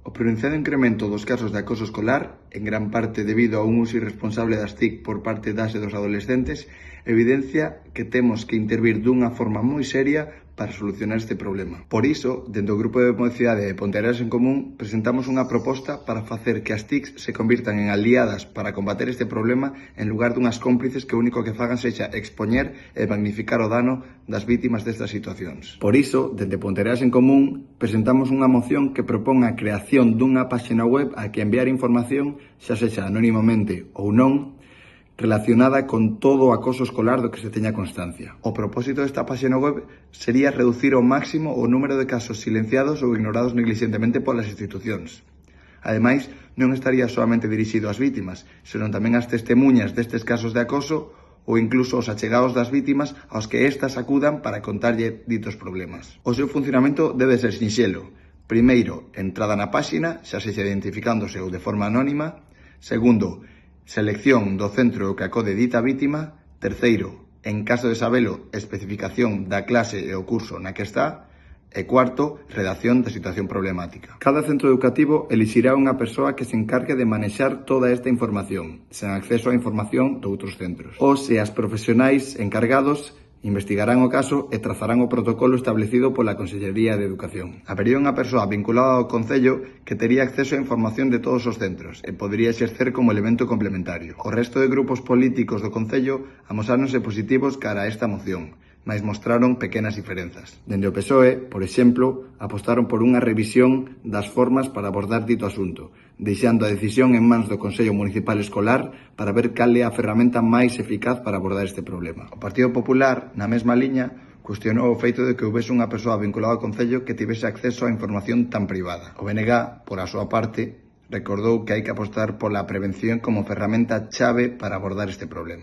O pronunciado incremento dos casos de acoso escolar, en gran parte debido a un uso irresponsable das TIC por parte das e dos adolescentes, evidencia que temos que intervir dunha forma moi seria para solucionar este problema. Por iso, dentro do Grupo de Mocidade de Ponteareas en Común, presentamos unha proposta para facer que as TICs se convirtan en aliadas para combater este problema en lugar dunhas cómplices que o único que fagan sexa expoñer e magnificar o dano das vítimas destas situacións. Por iso, dende Ponteareas en Común, presentamos unha moción que propón a creación dunha páxina web a que enviar información, xa sexa anónimamente ou non, relacionada con todo o acoso escolar do que se teña constancia. O propósito desta páxina web sería reducir ao máximo o número de casos silenciados ou ignorados negligentemente polas institucións. Ademais, non estaría solamente dirixido ás vítimas, senón tamén ás testemunhas destes casos de acoso ou incluso aos achegados das vítimas aos que éstas acudan para contarlle ditos problemas. O seu funcionamento debe ser sinxelo. Primeiro, entrada na páxina, xa sexa identificándose ou de forma anónima. Segundo, selección do centro que acode dita vítima. Terceiro, en caso de sabelo, especificación da clase e o curso na que está. E cuarto, redacción da situación problemática. Cada centro educativo elixirá unha persoa que se encargue de manexar toda esta información, sen acceso á información de outros centros. Os e as profesionais encargados investigarán o caso e trazarán o protocolo establecido pola Consellería de Educación. Habería unha persoa vinculada ao Concello que tería acceso á información de todos os centros e podería exercer como elemento complementario. O resto de grupos políticos do Concello amosáronse positivos cara a esta moción, mais mostraron pequenas diferenzas. Dende o PSOE, por exemplo, apostaron por unha revisión das formas para abordar dito asunto, deixando a decisión en mans do Consello Municipal Escolar para ver cal é a ferramenta máis eficaz para abordar este problema. O Partido Popular, na mesma liña, cuestionou o feito de que houbese unha persoa vinculada ao Concello que tivese acceso á información tan privada. O BNG, por a súa parte, recordou que hai que apostar pola prevención como ferramenta chave para abordar este problema.